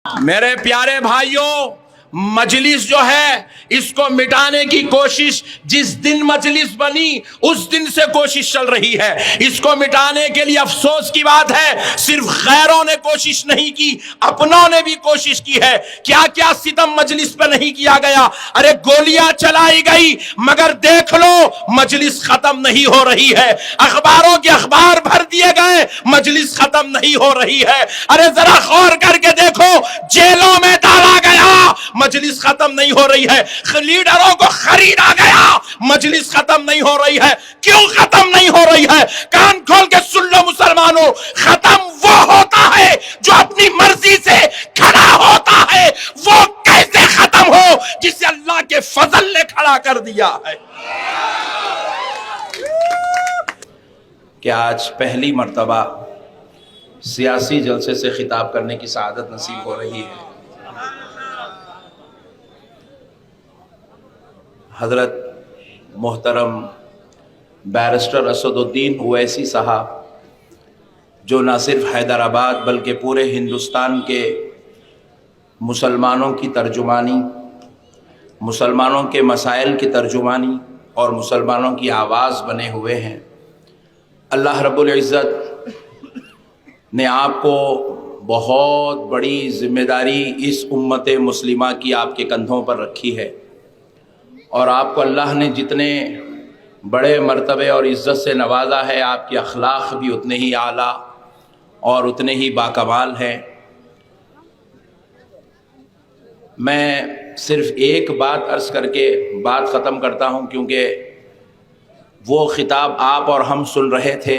میرے پیارے بھائیوں، مجلس جو ہے اس کو مٹانے کی کوشش جس دن مجلس بنی اس دن سے کوشش چل رہی ہے۔ اس کو مٹانے کے لیے افسوس کی بات ہے صرف غیروں نے کوشش نہیں کی، اپنوں نے بھی کوشش کی ہے۔ کیا کیا ستم مجلس پہ نہیں کیا گیا، ارے گولیاں چلائی گئی، مگر دیکھ لو مجلس ختم نہیں ہو رہی ہے۔ اخباروں کے اخبار بھر دیے گئے، مجلس ختم نہیں ہو رہی ہے۔ ارے ذرا غور کر کے دیکھو، جیلوں میں ڈالا گیا، مجلس ختم نہیں ہو رہی ہے۔ لیڈروں کو خریدا گیا، مجلس ختم نہیں ہو رہی ہے۔ کیوں ختم نہیں ہو رہی ہے؟ کان کھول کے سن لو مسلمانوں، ختم وہ ہوتا ہے جو اپنی مرضی سے کھڑا ہوتا ہے۔ وہ کیسے ختم ہو؟ جسے اللہ کے فضل نے کھڑا کر دیا ہے۔ کہ آج پہلی مرتبہ سیاسی جلسے سے خطاب کرنے کی سعادت نصیب ہو رہی ہے۔ حضرت محترم بیرسٹر اسد الدین اویسی صاحب، جو نہ صرف حیدرآباد بلکہ پورے ہندوستان کے مسلمانوں کی ترجمانی، مسلمانوں کے مسائل کی ترجمانی اور مسلمانوں کی آواز بنے ہوئے ہیں، اللہ رب العزت نے آپ کو بہت بڑی ذمہ داری اس امت مسلمہ کی آپ کے کندھوں پر رکھی ہے، اور آپ کو اللہ نے جتنے بڑے مرتبے اور عزت سے نوازا ہے، آپ کے اخلاق بھی اتنے ہی اعلیٰ اور اتنے ہی باکمال ہیں۔ میں صرف ایک بات عرض کر کے بات ختم کرتا ہوں، کیونکہ وہ خطاب آپ اور ہم سن رہے تھے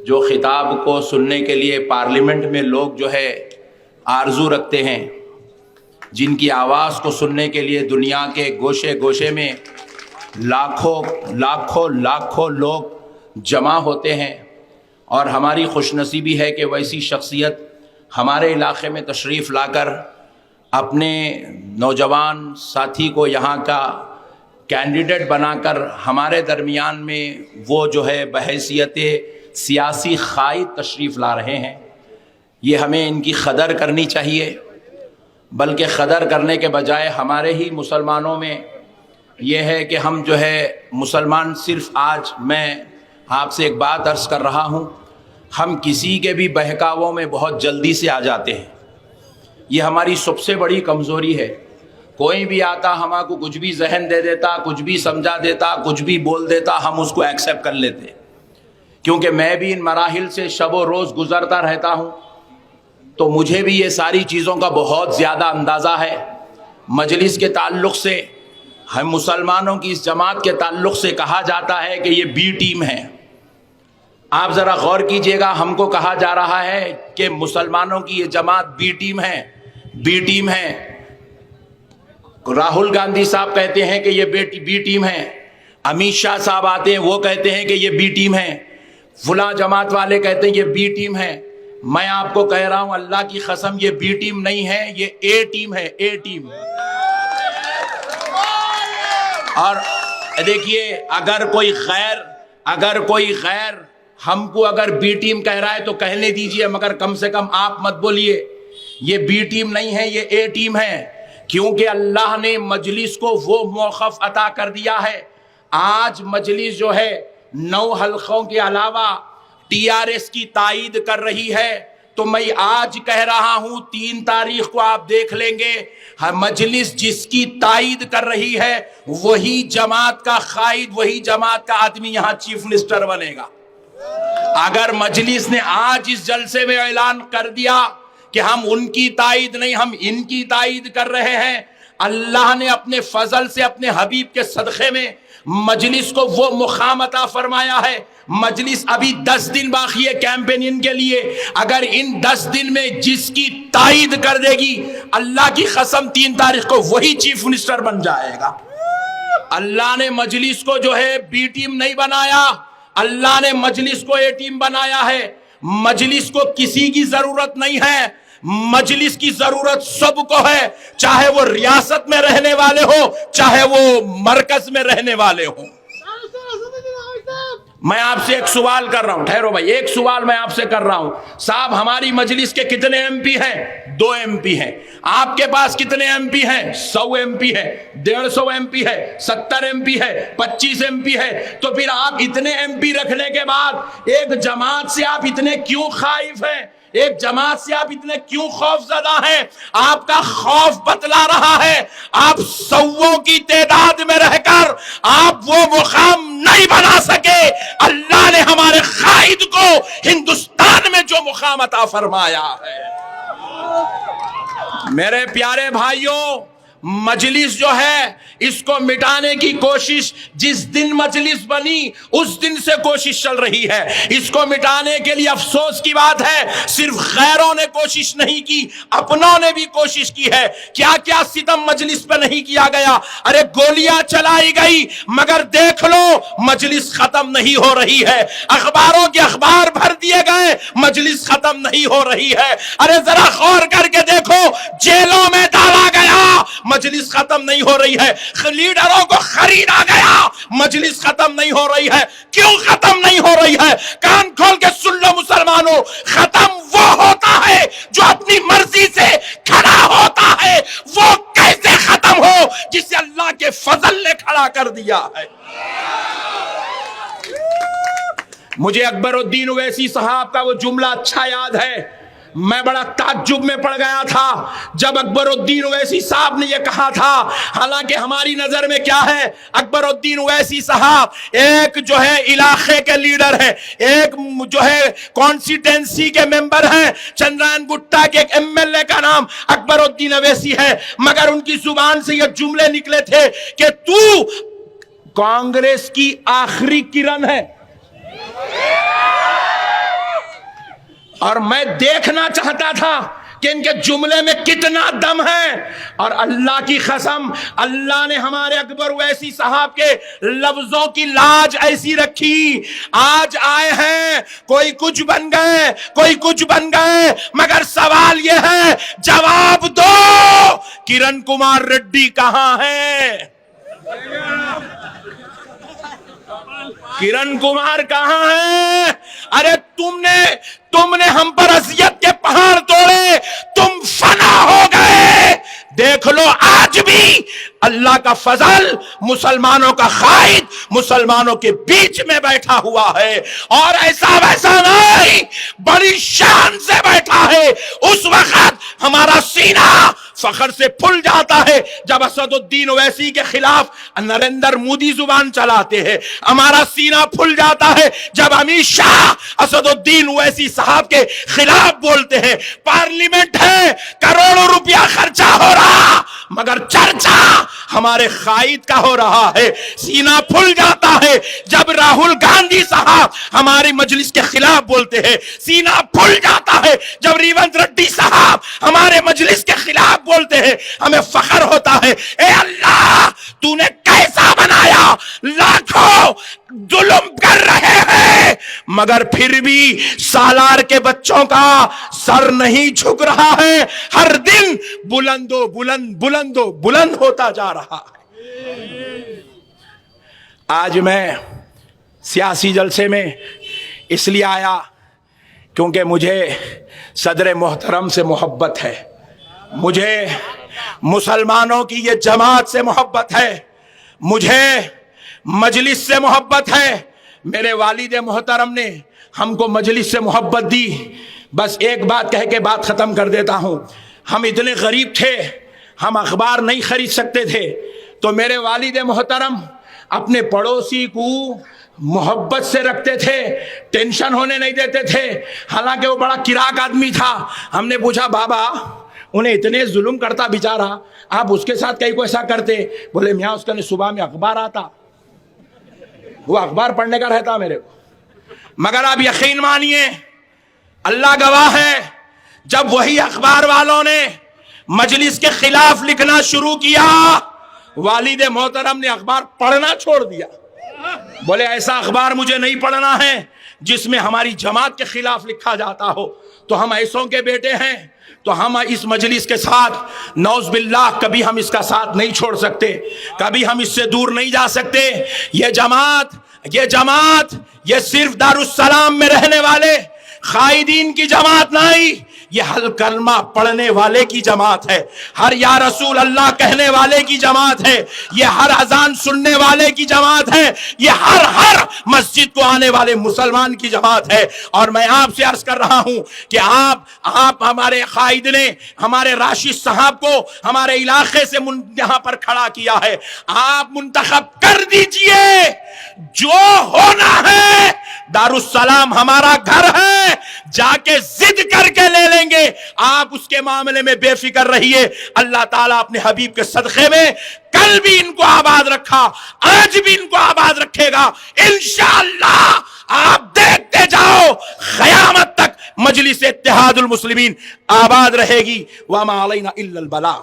جو خطاب کو سننے کے لیے پارلیمنٹ میں لوگ جو ہے آرزو رکھتے ہیں، جن کی آواز کو سننے کے لیے دنیا کے گوشے گوشے میں لاکھوں لوگ جمع ہوتے ہیں، اور ہماری خوش نصیبی ہے کہ ویسی شخصیت ہمارے علاقے میں تشریف لا کر اپنے نوجوان ساتھی کو یہاں کا کینڈیڈیٹ بنا کر ہمارے درمیان میں وہ جو ہے بحیثیت سیاسی قائد تشریف لا رہے ہیں۔ یہ ہمیں ان کی قدر کرنی چاہیے، بلکہ قدر کرنے کے بجائے ہمارے ہی مسلمانوں میں یہ ہے کہ ہم جو ہے مسلمان صرف آج میں آپ سے ایک بات عرض کر رہا ہوں، ہم کسی کے بھی بہکاووں میں بہت جلدی سے آ جاتے ہیں۔ یہ ہماری سب سے بڑی کمزوری ہے۔ کوئی بھی آتا ہمارے کو کچھ بھی ذہن دے دیتا، کچھ بھی سمجھا دیتا، کچھ بھی بول دیتا، ہم اس کو ایکسیپٹ کر لیتے، کیونکہ میں بھی ان مراحل سے شب و روز گزرتا رہتا ہوں، تو مجھے بھی یہ ساری چیزوں کا بہت زیادہ اندازہ ہے۔ مجلس کے تعلق سے، ہم مسلمانوں کی اس جماعت کے تعلق سے کہا جاتا ہے کہ یہ بی ٹیم ہے۔ آپ ذرا غور کیجئے گا، ہم کو کہا جا رہا ہے کہ مسلمانوں کی یہ جماعت بی ٹیم ہے، بی ٹیم ہے۔ راہل گاندھی صاحب کہتے ہیں کہ یہ بی ٹیم ہے، امیت شاہ صاحب آتے ہیں وہ کہتے ہیں کہ یہ بی ٹیم ہے، فلاں جماعت والے کہتے ہیں یہ بی ٹیم ہے۔ میں آپ کو کہہ رہا ہوں اللہ کی قسم یہ بی ٹیم نہیں ہے، یہ اے ٹیم ہے، اے ٹیم۔ اور دیکھیے، اگر کوئی غیر ہم کو اگر بی ٹیم کہہ رہا ہے تو کہنے دیجئے، مگر کم سے کم آپ مت بولیے یہ بی ٹیم نہیں ہے، یہ اے ٹیم ہے، کیونکہ اللہ نے مجلس کو وہ موقف عطا کر دیا ہے۔ آج مجلس جو ہے 9 حلقوں کے علاوہ ٹی آر ایس کی تائید کر رہی ہے، تو میں آج کہہ رہا ہوں 3 تاریخ کو آپ دیکھ لیں گے، مجلس جس کی تائید کر رہی ہے وہی جماعت کا قائد، وہی جماعت کا آدمی یہاں چیف منسٹر بنے گا۔ اگر مجلس نے آج اس جلسے میں اعلان کر دیا کہ ہم ان کی تائید نہیں، ہم ان کی تائید کر رہے ہیں، اللہ نے اپنے فضل سے اپنے حبیب کے صدقے میں مجلس کو وہ مقام عطا فرمایا ہے۔ مجلس ابھی 10 دن باقی ہے کیمپین کے لیے، اگر ان 10 دن میں جس کی تائید کر دے گی، اللہ کی قسم 3 تاریخ کو وہی چیف منسٹر بن جائے گا۔ اللہ نے مجلس کو جو ہے بی ٹیم نہیں بنایا، اللہ نے مجلس کو اے ٹیم بنایا ہے۔ مجلس کو کسی کی ضرورت نہیں ہے، مجلس کی ضرورت سب کو ہے، چاہے وہ ریاست میں رہنے والے ہو، چاہے وہ مرکز میں رہنے والے ہوں۔ میں آپ سے ایک سوال کر رہا ہوں، ٹھہرو بھائی، ایک سوال میں آپ سے کر رہا ہوں، صاحب ہماری مجلس کے کتنے ایم پی ہیں؟ 2 MP ہیں. آپ کے پاس کتنے MP ہیں؟ 100 MP ہے, 150 MP ہے, 70 MP ہے, 25 MP ہے. تو پھر آپ اتنے MP رکھنے کے بعد ایک جماعت سے آپ اتنے کیوں خائف ہیں؟ ایک جماعت سے آپ اتنے کیوں خوف زدہ ہیں؟ آپ کا خوف بتلا رہا ہے آپ 100 کی تعداد میں رہ کر آپ وہ مقام نہیں بنا سکے. اللہ نے ہمارے قائد کو ہندوستان میں جو مقام عطا فرمایا ہے. میرے پیارے بھائیوں، مجلس جو ہے اس کو مٹانے کی کوشش جس دن مجلس بنی اس دن سے کوشش چل رہی ہے. اس کو مٹانے کے لیے افسوس کی بات ہے صرف غیروں نے کوشش نہیں کی، اپنوں نے بھی کوشش کی ہے. کیا کیا ستم مجلس پہ نہیں کیا گیا. ارے گولیاں چلائی گئی مگر دیکھ لو مجلس ختم نہیں ہو رہی ہے. اخباروں کے اخبار بھر دیے گئے مجلس ختم نہیں ہو رہی ہے. ارے ذرا غور کر کے دیکھو جیلوں میں ڈالا گیا مجلس ختم نہیں ہو رہی ہے. لیڈروں کو خریدا گیا مجلس ختم نہیں ہو رہی ہے. کیوں ختم نہیں ہو رہی ہے؟ کان کھول کے سن لو مسلمانوں، ختم وہ ہوتا ہے جو اپنی مرضی سے کھڑا ہوتا ہے. وہ کیسے ختم ہو؟ جسے اللہ کے فضل نے کھڑا کر دیا ہے. مجھے اکبر الدین اویسی صاحب کا وہ جملہ اچھا یاد ہے. میں بڑا تعجب میں پڑ گیا تھا جب اکبر الدین اویسی صاحب نے یہ کہا تھا. حالانکہ ہماری نظر میں کیا ہے، اکبر الدین اویسی صاحب ایک جو ہے علاقے کے لیڈر ہے، ایک جو ہے کانسٹیٹنسی کے ممبر ہیں. چندرائن گٹا کے ایک MLA کا نام اکبر الدین اویسی ہے، مگر ان کی زبان سے یہ جملے نکلے تھے کہ تو کانگریس کی آخری کرن ہے. اور میں دیکھنا چاہتا تھا کہ ان کے جملے میں کتنا دم ہے. اور اللہ کی قسم اللہ نے ہمارے اکبر اویسی صاحب کے لفظوں کی لاج ایسی رکھی. آج آئے ہیں کوئی کچھ بن گئے، کوئی کچھ بن گئے، مگر سوال یہ ہے جواب دو کرن کمار ریڈی کہاں ہے؟ کرن کمار کہاں ہے؟ ارے تم نے ہم پر اذیت کے پہاڑ توڑے، تم فنا ہو گئے. دیکھ لو آج بھی اللہ کا فضل، مسلمانوں کا قائد مسلمانوں کے بیچ میں بیٹھا ہوا ہے. اور ایسا ویسا نہیں، بڑی شان سے بیٹھا ہے. اس وقت ہمارا سینہ فخر سے پھل جاتا ہے جب اسد الدین اویسی کے خلاف نریندر مودی زبان چلاتے ہیں. ہمارا سینہ پھل جاتا ہے جب امت شاہ اسد الدین اویسی صاحب کے خلاف بولتے ہیں. پارلیمنٹ ہے، کروڑوں روپیہ خرچہ ہو رہا مگر چرچا ہمارے قائد کا ہو رہا ہے. سینہ پھل جاتا ہے جب راہل گاندھی صاحب ہماری مجلس کے خلاف بولتے ہیں. سینہ پھل جاتا ہے جب ریونت ریڈی صاحب ہمارے مجلس کے خلاف بولتے ہیں. ہمیں فخر ہوتا ہے. اے اللہ تو نے کیسا بنایا، لاکھوں ظلم کر رہے ہیں مگر پھر بھی سالار کے بچوں کا سر نہیں جھک رہا ہے. ہر دن بلند ہوتا جا رہا ہے. آج میں سیاسی جلسے میں اس لیے آیا کیونکہ مجھے صدر محترم سے محبت ہے، مجھے مسلمانوں کی یہ جماعت سے محبت ہے، مجھے مجلس سے محبت ہے. میرے والد محترم نے ہم کو مجلس سے محبت دی. بس ایک بات کہہ کے بات ختم کر دیتا ہوں. ہم اتنے غریب تھے، ہم اخبار نہیں خرید سکتے تھے، تو میرے والد محترم اپنے پڑوسی کو محبت سے رکھتے تھے، ٹینشن ہونے نہیں دیتے تھے. حالانکہ وہ بڑا کراک آدمی تھا. ہم نے پوچھا بابا انہیں اتنے ظلم کرتا بیچارہ، آپ اس کے ساتھ کئی کو ایسا کرتے؟ بولے میاں اس کا صبح میں اخبار آتا، وہ اخبار پڑھنے کا رہتا میرے کو. مگر آپ یقین مانیے اللہ گواہ ہے جب وہی اخبار والوں نے مجلس کے خلاف لکھنا شروع کیا والد محترم نے اخبار پڑھنا چھوڑ دیا. بولے ایسا اخبار مجھے نہیں پڑھنا ہے جس میں ہماری جماعت کے خلاف لکھا جاتا ہو. تو ہم ایسوں کے بیٹے ہیں تو ہم اس مجلس کے ساتھ نعوذ باللہ کبھی ہم اس کا ساتھ نہیں چھوڑ سکتے، کبھی ہم اس سے دور نہیں جا سکتے. یہ جماعت یہ صرف دارالسلام میں رہنے والے قائدین کی جماعت نہیں، یہ ہر کلمہ پڑھنے والے کی جماعت ہے، ہر یا رسول اللہ کہنے والے کی جماعت ہے، یہ ہر اذان سننے والے کی جماعت ہے، یہ ہر مسجد کو آنے والے مسلمان کی جماعت ہے۔ اور میں آپ سے عرض کر رہا ہوں کہ آپ ہمارے قائد نے ہمارے راشد صاحب کو ہمارے علاقے سے یہاں پر کھڑا کیا ہے، آپ منتخب کر دیجئے، جو ہونا ہے دارالسلام ہمارا گھر ہے، جا کے ضد کر کے لے لیں گے، آپ اس کے معاملے میں بے فکر رہیے۔ اللہ تعالیٰ اپنے حبیب کے صدقے میں کل بھی ان کو آباد رکھا، آج بھی ان کو آباد رکھے گا انشاءاللہ۔ آپ دیکھتے جاؤ، قیامت تک مجلس اتحاد المسلمین آباد رہے گی۔ وما علینا الا البلاغ۔